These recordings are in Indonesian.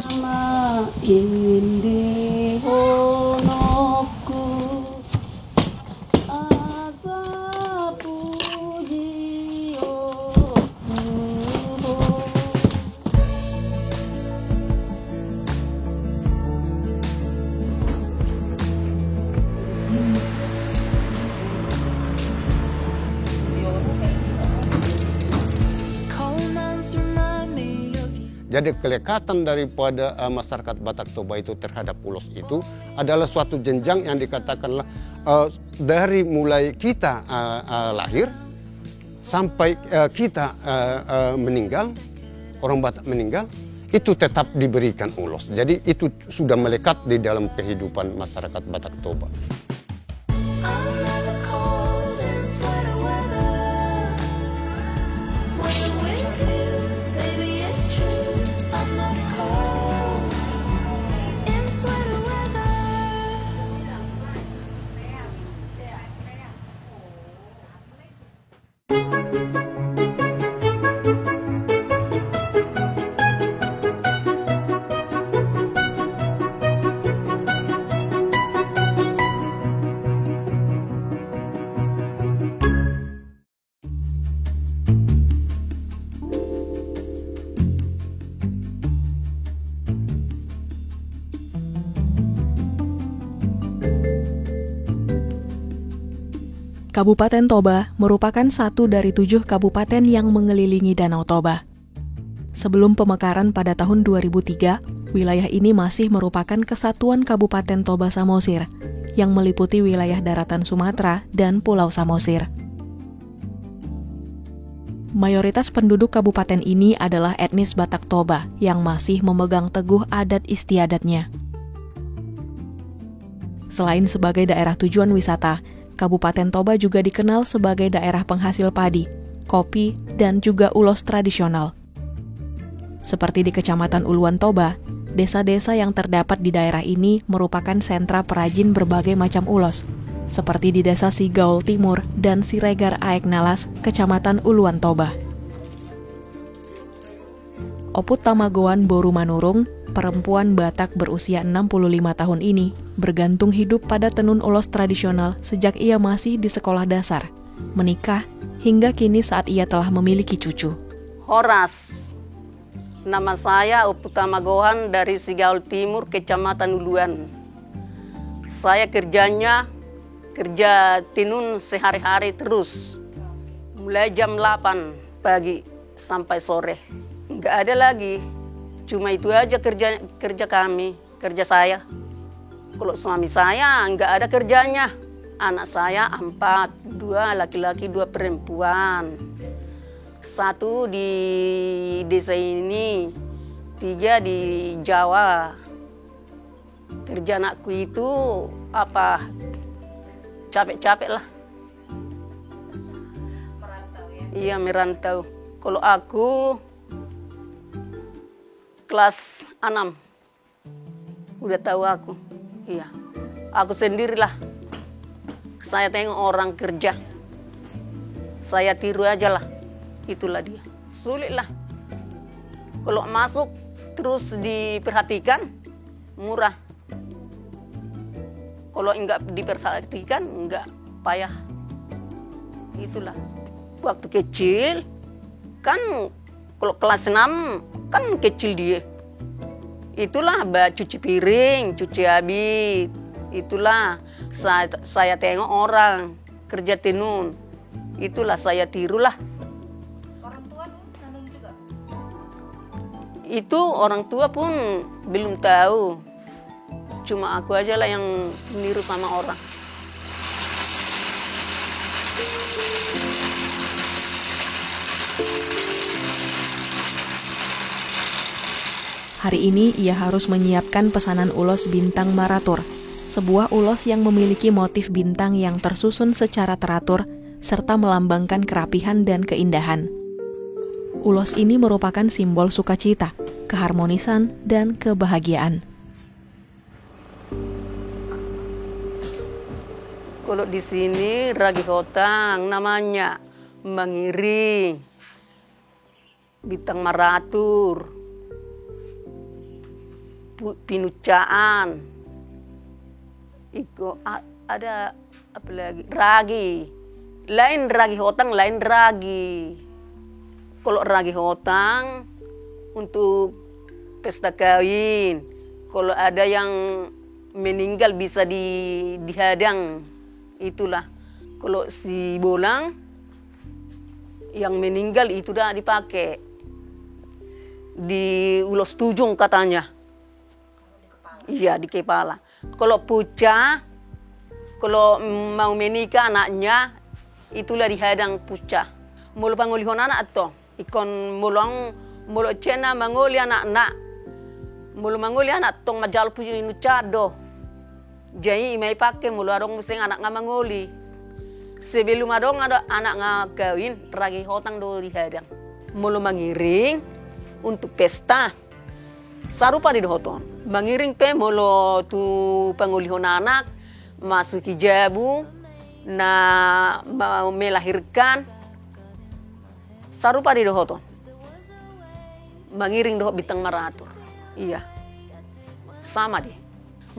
Nama indi honokku asa puji Jadi kelekatan daripada masyarakat Batak Toba itu terhadap ulos itu adalah suatu jenjang yang dikatakanlah dari mulai kita lahir sampai kita meninggal, orang Batak meninggal, itu tetap diberikan ulos. Jadi itu sudah melekat di dalam kehidupan masyarakat Batak Toba. Kabupaten Toba merupakan satu dari 7 kabupaten yang mengelilingi Danau Toba. Sebelum pemekaran pada tahun 2003, wilayah ini masih merupakan kesatuan Kabupaten Toba Samosir yang meliputi wilayah daratan Sumatera dan Pulau Samosir. Mayoritas penduduk kabupaten ini adalah etnis Batak Toba yang masih memegang teguh adat istiadatnya. Selain sebagai daerah tujuan wisata, Kabupaten Toba juga dikenal sebagai daerah penghasil padi, kopi, dan juga ulos tradisional. Seperti di Kecamatan Uluan Toba, desa-desa yang terdapat di daerah ini merupakan sentra perajin berbagai macam ulos, seperti di Desa Sigaul Timur dan Siregar Aek Nalas, Kecamatan Uluan Toba. Oput Tamagoan Boru Manurung, perempuan Batak berusia 65 tahun ini, bergantung hidup pada tenun ulos tradisional sejak ia masih di sekolah dasar, menikah, hingga kini saat ia telah memiliki cucu. Horas. Nama saya Oput Tamagoan dari Sigaul Timur, Kecamatan Uluan. Saya kerja tenun sehari-hari terus. Mulai jam 8 pagi sampai sore. Nggak ada lagi. Cuma itu aja kerja kami, kerja saya. Kalau suami saya nggak ada kerjanya. Anak saya 4, 2 laki-laki, 2 perempuan. 1 di desa ini, 3 di Jawa. Kerja anakku itu apa? Capek-capek lah. Merantau ya? Iya, merantau. Kalau aku kelas 6. Udah tahu aku. Iya. Aku sendirilah. Saya tengok orang kerja. Saya tiru aja lah. Itulah dia. Sulit lah. Kalau masuk terus diperhatikan, murah. Kalau enggak diperhatikan, enggak payah. Itulah. Waktu kecil, kan kalau kelas 6, kan kecil dia. Itulah cuci piring, cuci habis. Itulah saya tengok orang kerja tenun. Itulah saya tirulah. Orang tua tenun juga? Itu orang tua pun belum tahu. Cuma aku aja lah yang niru sama orang. Hari ini ia harus menyiapkan pesanan ulos bintang maratur, sebuah ulos yang memiliki motif bintang yang tersusun secara teratur serta melambangkan kerapihan dan keindahan. Ulos ini merupakan simbol sukacita, keharmonisan, dan kebahagiaan. Kalau di sini ragi hotang namanya, mengiring, bintang maratur. pinucaan. Ada apa lagi? Ragi. Lain ragi hotang, lain ragi. Kalau ragi hotang untuk pesta kawin. Kalau ada yang meninggal bisa dihadang. Itulah. Kalau si bolang yang meninggal itu dah dipakai di ulos tujung katanya. Iya, di kepala. Kalau puca, kalau mau menikah anaknya, itulah dihadang puca. Mulu pangulihon anak to, ikon mulu cena manguli anak-anak. Mulu manguli anak tong majal puji nucado. Jadi imai pakai mulu adong musing anak nga manguli. Sebelum adong ada anak nga kawin, ragi hotang do dihadang. Mulu mangiring untuk pesta. Sarupa di dohoton. Mangiring pe mulu tu pangulihon anak masuki jabu na mau melahirkan. Sarupa di dohoton. Mangiring doho bitang maratur. Iya. Sama deh.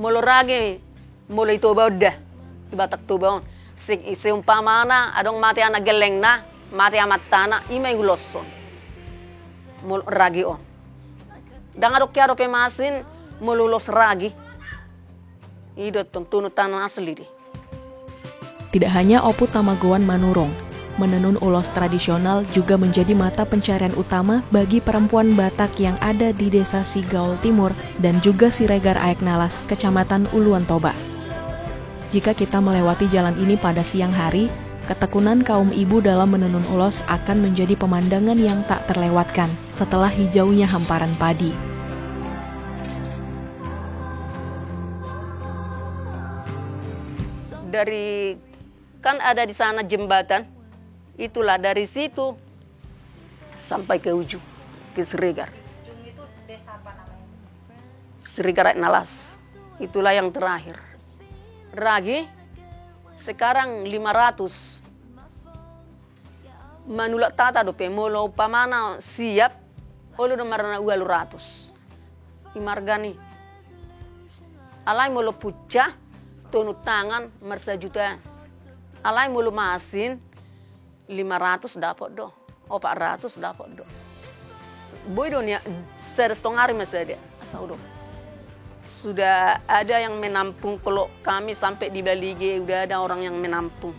Mulu ragi mulu itu udah di Batak Toba. Seumpamana adong mati anak geleng na, mati amat tanah, imay guloson. Mulu ragi on. Dan adok kaya dope masin mululos ragi. Idot tong tunutan asli deh. Tidak hanya Opu Tamagoan Manurung, menenun ulos tradisional juga menjadi mata pencarian utama bagi perempuan Batak yang ada di Desa Sigaul Timur dan juga Siregar Aek Nalas, Kecamatan Uluan Toba. Jika kita melewati jalan ini pada siang hari, ketekunan kaum ibu dalam menenun ulos akan menjadi pemandangan yang tak terlewatkan setelah hijaunya hamparan padi. Dari kan ada di sana jembatan, itulah dari situ sampai ke ujung ke Siregar. Ujung itu desa apa namanya? Siregar Aek Nalas, itulah yang terakhir. Ragi sekarang 500. Manulak tata dope molo pamana siap olo do marana ualu 100. Imargani. Alai molo pucah tonu tangan marsa juta. Alai molo masin 500 dapat do. 400 dapat do. Boy do nya serestongari masada. Asau do. Sudah ada yang menampung, kalau kami sampai di Balige udah ada orang yang menampung.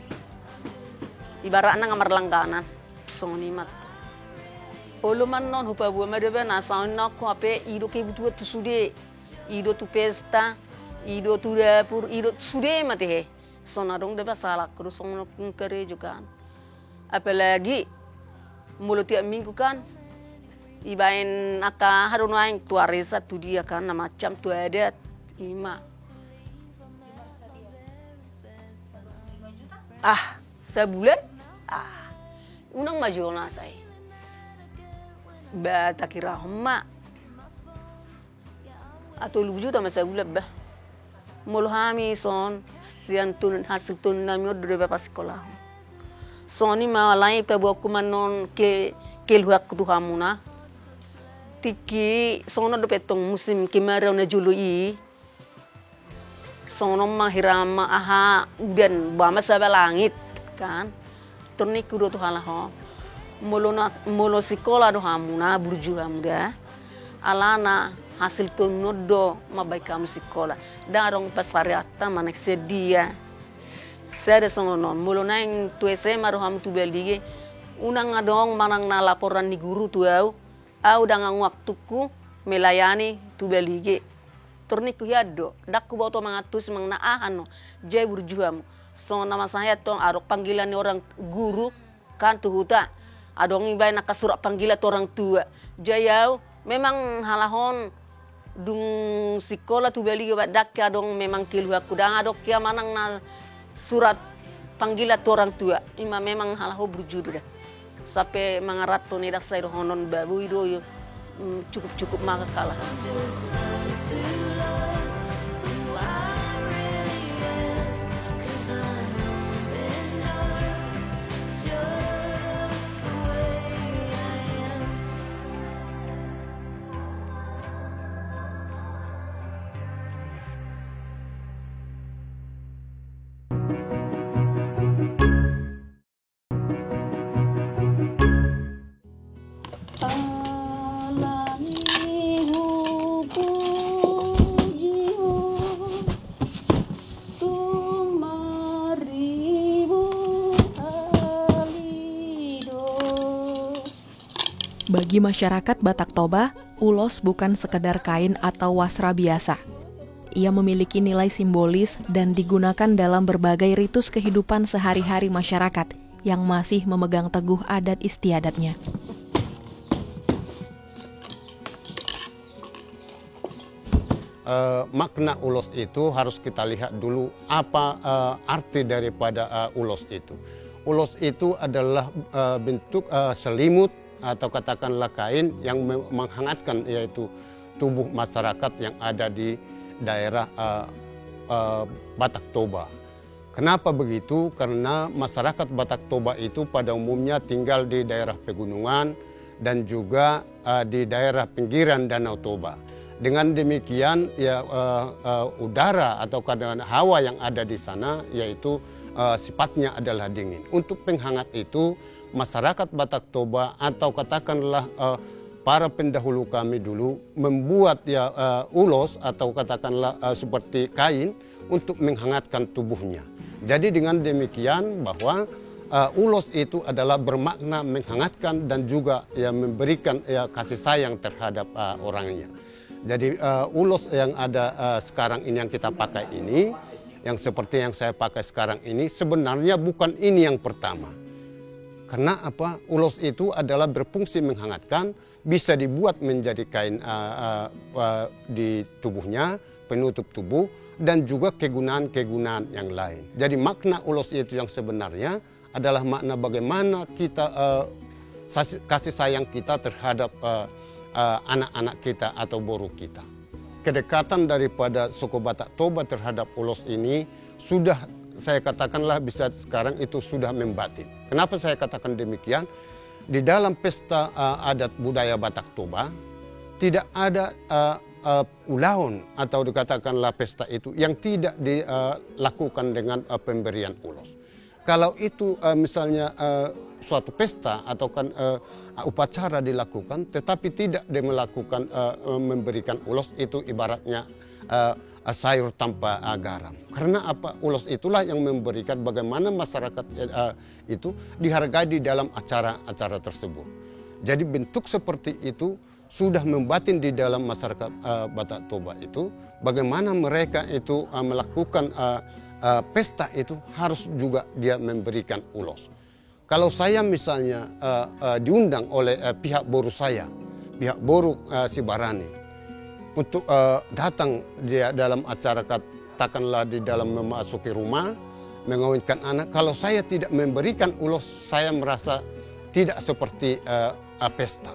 Ibaratnya ngamar langganan, sonimat. Olo man non hupa buah madaba nasa nak ko ape ido ke butuh tu sude, ido tu pesta, ido tu dapur, ido sude mati he. Sonadong deba salah terus song kere juga. Apalagi mulut tiap minggu kan. Ibain aka harun waing tuaresa tu dia kan macam tu adat ima. Sebulan unang majona saya. Bata kira homa. Atau luju ta masa bulan bah. Mulu hami son sian tun hasil tun nami odre ba sekolah. Soni malai pe boku manon ke luak tu hamuna. Tiki sono do petong musim kemarau na jului sono mahirama aha udan bama saba langit kan turni kudo to halaho molo sekolah do hamuna burju hamda alana hasil to noddo mabai kamu sekolah darong pasariata manak sedia sada sono non molo nang tu SMA do ham tu belige unang adong manang na laporan ni guru tu au dengan waktuku melayani tu belige. Turni ku yado, dak ku boto mangatus mang naahan no. Jai burjuam. So nama saya tong arok panggilan ni orang guru kan tu huta. Adong ibay nakasurat panggilan tu orang tua. Jayau memang halahon dung sekolah tu belige dak adong memang kilu aku dang adok kia manang na surat panggilan tu orang tua. Ima memang halaho burjudu dah. Sampai mangarato ni dak sayro honon babu ido cukup maka kalah. Bagi masyarakat Batak Toba, ulos bukan sekedar kain atau wasra biasa. Ia memiliki nilai simbolis dan digunakan dalam berbagai ritus kehidupan sehari-hari masyarakat yang masih memegang teguh adat istiadatnya. Makna ulos itu harus kita lihat dulu apa arti daripada ulos itu. Ulos itu adalah bentuk selimut atau katakanlah kain yang menghangatkan, yaitu tubuh masyarakat yang ada di daerah Batak Toba. Kenapa begitu? Karena masyarakat Batak Toba itu pada umumnya tinggal di daerah pegunungan dan juga di daerah pinggiran Danau Toba. Dengan demikian ya udara atau kadang hawa yang ada di sana yaitu sifatnya adalah dingin. Untuk penghangat itu masyarakat Batak Toba atau katakanlah para pendahulu kami dulu membuat ya ulos atau katakanlah seperti kain untuk menghangatkan tubuhnya. Jadi dengan demikian bahwa ulos itu adalah bermakna menghangatkan dan juga ya memberikan ya kasih sayang terhadap orangnya. Jadi ulos yang ada sekarang ini yang kita pakai ini, yang seperti yang saya pakai sekarang ini sebenarnya bukan ini yang pertama. Karena apa? Ulos itu adalah berfungsi menghangatkan, bisa dibuat menjadi kain di tubuhnya, penutup tubuh, dan juga kegunaan-kegunaan yang lain. Jadi makna ulos itu yang sebenarnya adalah makna bagaimana kita kasih sayang kita terhadap anak-anak kita atau boru kita. Kedekatan daripada suku Batak Toba terhadap ulos ini sudah saya katakanlah bisa sekarang itu sudah membatin. Kenapa saya katakan demikian? Di dalam pesta adat budaya Batak Toba tidak ada ulaun atau dikatakanlah pesta itu yang tidak dilakukan dengan pemberian ulos. Kalau itu misalnya suatu pesta atau kan upacara dilakukan tetapi tidak melakukan memberikan ulos, itu ibaratnya sayur tanpa garam. Karena apa? Ulos itulah yang memberikan bagaimana masyarakat itu dihargai di dalam acara-acara tersebut. Jadi bentuk seperti itu sudah membatin di dalam masyarakat Batak Toba itu bagaimana mereka itu melakukan pesta itu harus juga dia memberikan ulos. Kalau saya misalnya diundang oleh pihak boru saya, pihak boru Sibarani, untuk datang dia dalam acara katakanlah di dalam memasuki rumah, mengawinkan anak, kalau saya tidak memberikan ulos, saya merasa tidak seperti pesta.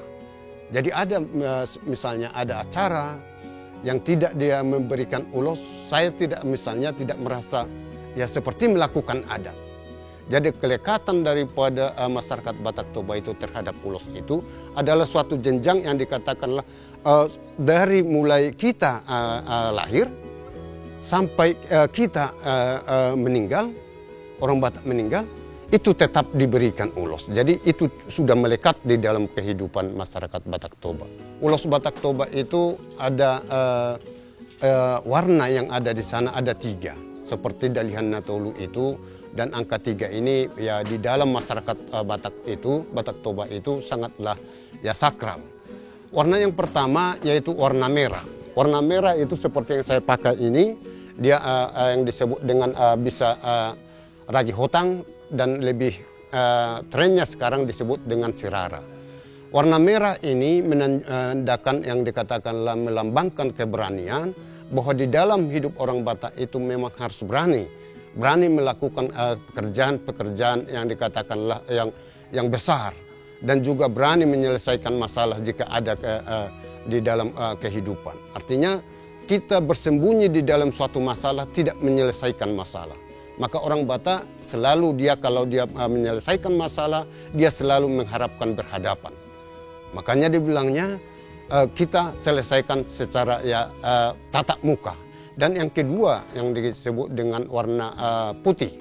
Jadi ada misalnya ada acara yang tidak dia memberikan ulos, saya tidak merasa ya seperti melakukan adat. Jadi kelekatan daripada masyarakat Batak Toba itu terhadap ulos itu adalah suatu jenjang yang dikatakanlah dari mulai kita lahir sampai kita meninggal, orang Batak meninggal, itu tetap diberikan ulos. Jadi itu sudah melekat di dalam kehidupan masyarakat Batak Toba. Ulos Batak Toba itu ada warna yang ada di sana ada 3. Seperti Dalihan Natolu itu, dan angka 3 ini ya di dalam masyarakat Batak Toba itu sangatlah ya sakral. Warna yang pertama yaitu warna merah. Warna merah itu seperti yang saya pakai ini, dia yang disebut dengan bisa ragi hotang dan lebih trennya sekarang disebut dengan sirara. Warna merah ini menandakan yang dikatakanlah melambangkan keberanian, bahwa di dalam hidup orang Batak itu memang harus berani melakukan pekerjaan yang dikatakanlah yang besar, dan juga berani menyelesaikan masalah jika ada di dalam kehidupan. Artinya kita bersembunyi di dalam suatu masalah, tidak menyelesaikan masalah. Maka orang Batak selalu kalau dia menyelesaikan masalah, dia selalu mengharapkan berhadapan. Makanya dibilangnya kita selesaikan secara tatap muka. Dan yang kedua yang disebut dengan warna putih.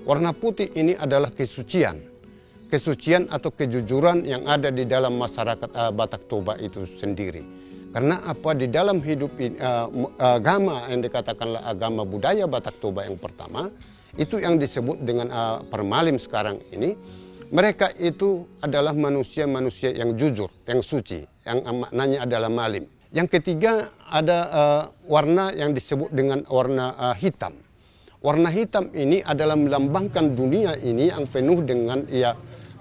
Warna putih ini adalah kesucian. Kesucian atau kejujuran yang ada di dalam masyarakat Batak Toba itu sendiri. Karena apa? Di dalam hidup agama yang dikatakanlah agama budaya Batak Toba yang pertama, itu yang disebut dengan permalim sekarang ini, Mereka itu adalah manusia-manusia yang jujur, yang suci, yang maknanya adalah malim. Yang ketiga ada warna yang disebut dengan warna hitam. Warna hitam ini adalah melambangkan dunia ini yang penuh dengan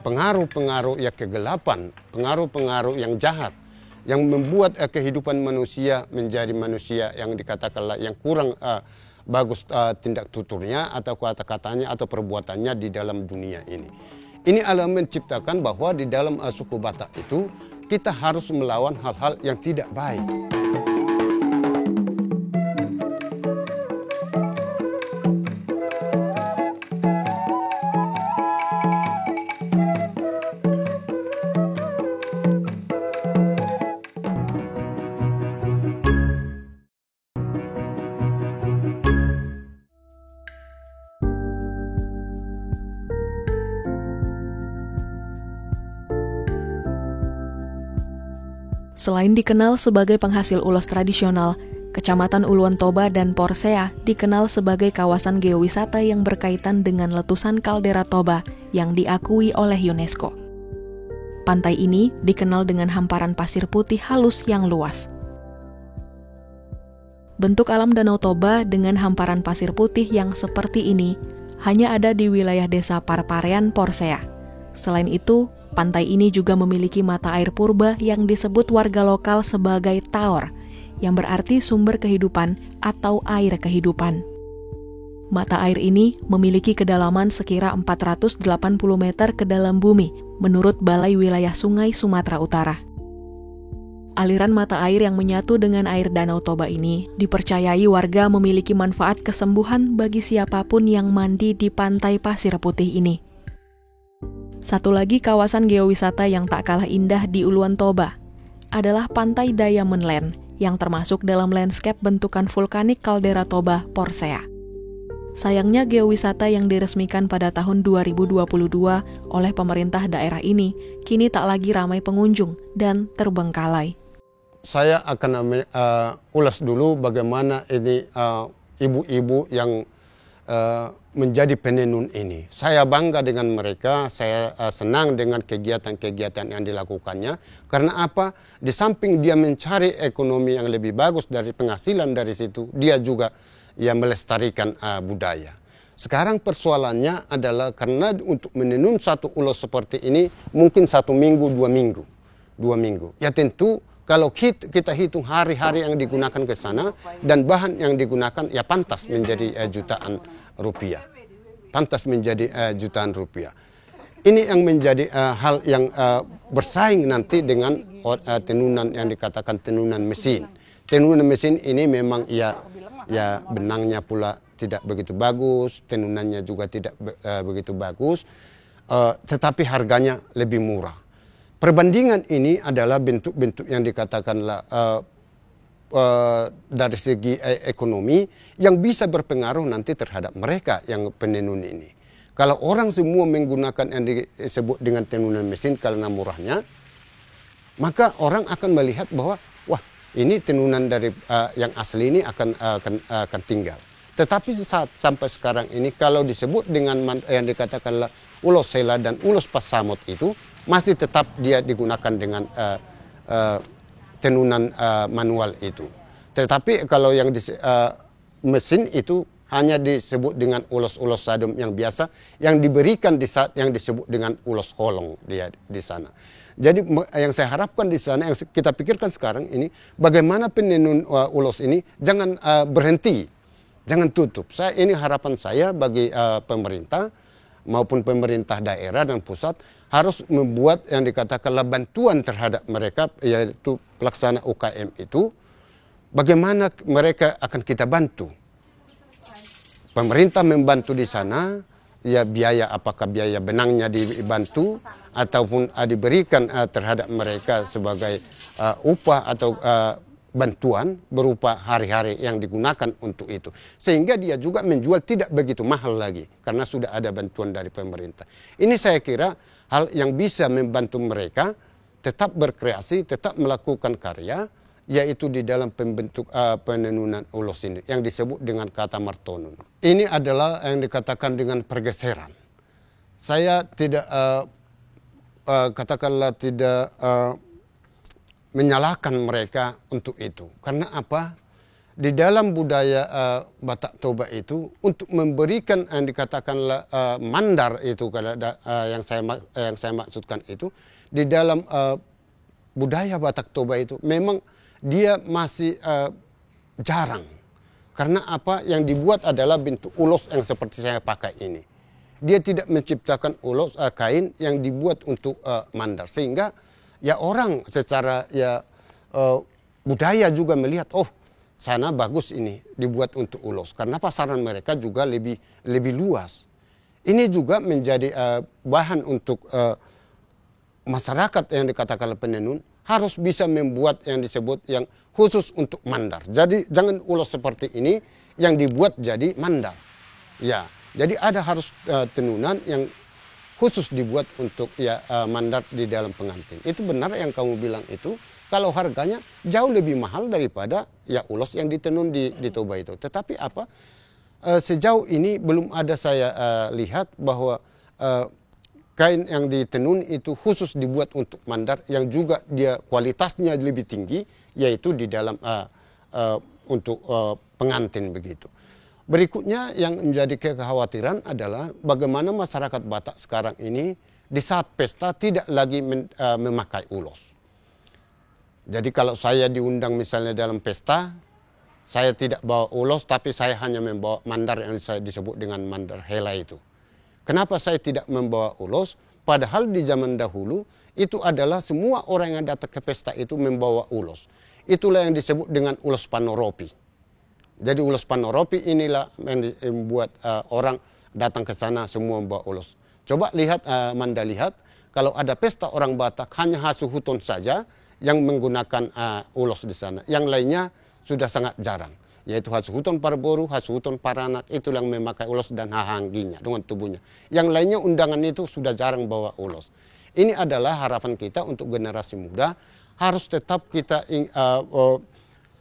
pengaruh-pengaruh kegelapan, pengaruh-pengaruh yang jahat, yang membuat kehidupan manusia menjadi manusia yang dikatakanlah yang kurang bagus tindak tuturnya atau kata-katanya atau perbuatannya di dalam dunia ini. Ini elemen menciptakan bahwa di dalam suku Batak itu kita harus melawan hal-hal yang tidak baik. Selain dikenal sebagai penghasil ulos tradisional, Kecamatan Uluan Toba dan Porsea dikenal sebagai kawasan geowisata yang berkaitan dengan letusan kaldera Toba yang diakui oleh UNESCO. Pantai ini dikenal dengan hamparan pasir putih halus yang luas. Bentuk alam Danau Toba dengan hamparan pasir putih yang seperti ini hanya ada di wilayah desa Parparean, Porsea. Selain itu, pantai ini juga memiliki mata air purba yang disebut warga lokal sebagai taor, yang berarti sumber kehidupan atau air kehidupan. Mata air ini memiliki kedalaman sekira 480 meter ke dalam bumi, menurut Balai Wilayah Sungai Sumatera Utara. Aliran mata air yang menyatu dengan air Danau Toba ini dipercayai warga memiliki manfaat kesembuhan bagi siapapun yang mandi di pantai pasir putih ini. Satu lagi kawasan geowisata yang tak kalah indah di Uluan Toba adalah Pantai Diamond Land yang termasuk dalam landscape bentukan vulkanik kaldera Toba, Porsea. Sayangnya geowisata yang diresmikan pada tahun 2022 oleh pemerintah daerah ini kini tak lagi ramai pengunjung dan terbengkalai. Saya akan ulas dulu bagaimana ini ibu-ibu yang menjadi penenun ini. Saya bangga dengan mereka, saya senang dengan kegiatan-kegiatan yang dilakukannya. Karena apa? Di samping dia mencari ekonomi yang lebih bagus dari penghasilan dari situ, dia juga melestarikan budaya. Sekarang persoalannya adalah karena untuk menenun satu ulos seperti ini mungkin 1 minggu, 2 minggu. Ya tentu kalau kita hitung hari-hari yang digunakan ke sana dan bahan yang digunakan ya pantas menjadi jutaan rupiah. Pantas menjadi jutaan rupiah. Ini yang menjadi hal yang bersaing nanti dengan tenunan yang dikatakan tenunan mesin. Tenunan mesin ini memang ya benangnya pula tidak begitu bagus, tenunannya juga tidak begitu bagus, tetapi harganya lebih murah. Perbandingan ini adalah bentuk-bentuk yang dikatakanlah dari segi ekonomi yang bisa berpengaruh nanti terhadap mereka yang penenun ini. Kalau orang semua menggunakan yang disebut dengan tenunan mesin karena murahnya, maka orang akan melihat bahwa wah ini tenunan dari yang asli ini akan tinggal. Tetapi sampai sekarang ini kalau disebut dengan yang dikatakanlah ulos sela dan ulos pasamot itu masih tetap dia digunakan dengan tenunan manual itu. Tetapi kalau yang mesin itu hanya disebut dengan ulos-ulos sadum yang biasa yang diberikan di saat yang disebut dengan ulos holong dia di sana. Jadi yang saya harapkan di sana yang kita pikirkan sekarang ini bagaimana penenun ulos ini jangan berhenti, jangan tutup. Ini harapan saya bagi pemerintah maupun pemerintah daerah dan pusat harus membuat yang dikatakanlah bantuan terhadap mereka, yaitu pelaksana UKM itu, bagaimana mereka akan kita bantu. Pemerintah membantu di sana, ya biaya apakah biaya benangnya dibantu, ataupun diberikan terhadap mereka sebagai upah atau bantuan berupa hari-hari yang digunakan untuk itu. Sehingga dia juga menjual tidak begitu mahal lagi, karena sudah ada bantuan dari pemerintah. Ini saya kira hal yang bisa membantu mereka tetap berkreasi, tetap melakukan karya, yaitu di dalam pembentuk penenunan ulos ini, yang disebut dengan kata martonun. Ini adalah yang dikatakan dengan pergeseran. Saya tidak katakanlah tidak menyalahkan mereka untuk itu. Karena apa? Di dalam budaya Batak Toba itu untuk memberikan yang dikatakanlah mandar itu yang saya maksudkan itu di dalam budaya Batak Toba itu memang dia masih jarang. Karena apa? Yang dibuat adalah bentuk ulos yang seperti saya pakai ini. Dia tidak menciptakan ulos kain yang dibuat untuk mandar, sehingga ya orang secara budaya juga melihat, oh sana bagus ini dibuat untuk ulos, karena pasaran mereka juga lebih luas. Ini juga menjadi bahan untuk masyarakat yang dikatakan penenun harus bisa membuat yang disebut yang khusus untuk mandar. Jadi jangan ulos seperti ini yang dibuat jadi mandar. Ya, jadi ada harus tenunan yang khusus dibuat untuk mandar di dalam pengantin. Itu benar yang kamu bilang itu. Kalau harganya jauh lebih mahal daripada ulos yang ditenun di Toba itu. Tetapi apa? Sejauh ini belum ada saya lihat bahwa kain yang ditenun itu khusus dibuat untuk mandar yang juga dia kualitasnya lebih tinggi, yaitu di dalam untuk pengantin begitu. Berikutnya yang menjadi kekhawatiran adalah bagaimana masyarakat Batak sekarang ini di saat pesta tidak lagi memakai ulos. Jadi kalau saya diundang misalnya dalam pesta, saya tidak bawa ulos, tapi saya hanya membawa mandar yang saya disebut dengan mandar hela itu. Kenapa saya tidak membawa ulos? Padahal di zaman dahulu itu adalah semua orang yang datang ke pesta itu membawa ulos. Itulah yang disebut dengan ulos panoropi. Jadi ulos panoropi inilah yang membuat orang datang ke sana semua membawa ulos. Coba lihat, Manda lihat, kalau ada pesta orang Batak hanya Hasuhuton saja yang menggunakan ulos di sana. Yang lainnya sudah sangat jarang. Yaitu Hasuhuton Parboru, Hasuhuton Paranak, itu yang memakai ulos dan hahangginya dengan tubuhnya. Yang lainnya undangan itu sudah jarang bawa ulos. Ini adalah harapan kita untuk generasi muda. Harus tetap kita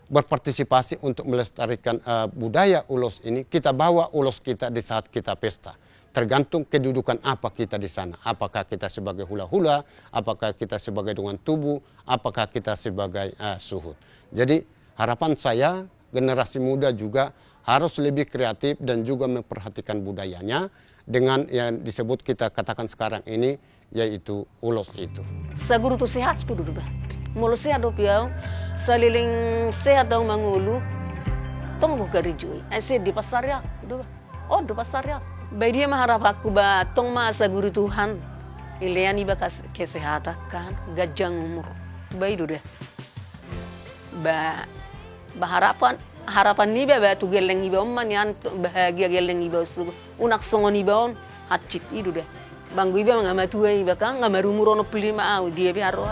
berpartisipasi untuk melestarikan budaya ulos ini. Kita bawa ulos kita di saat kita pesta. Tergantung kedudukan apa kita di sana. Apakah kita sebagai hula-hula, apakah kita sebagai dengan tubuh, apakah kita sebagai suhud. Jadi harapan saya generasi muda juga harus lebih kreatif dan juga memperhatikan budayanya dengan yang disebut kita katakan sekarang ini yaitu ulos itu. Seguro tu sehat tu dulu bah. Mulu sehat do piau, seliling sehat dong mangulu. Tong buka rijui. Ese di pasar ya, do bah. Oh di pasar ya. Baik dia mengharap aku ba tong masa guru Tuhan ilian iba kesehatan kan gajang umur baik deh harapan ni ba tu geleng iba man yan bahagia geleng iba su unak songon iba on hacit itu deh banggu iba ngamatua iba kan ngamarumurono pelima au dia biaro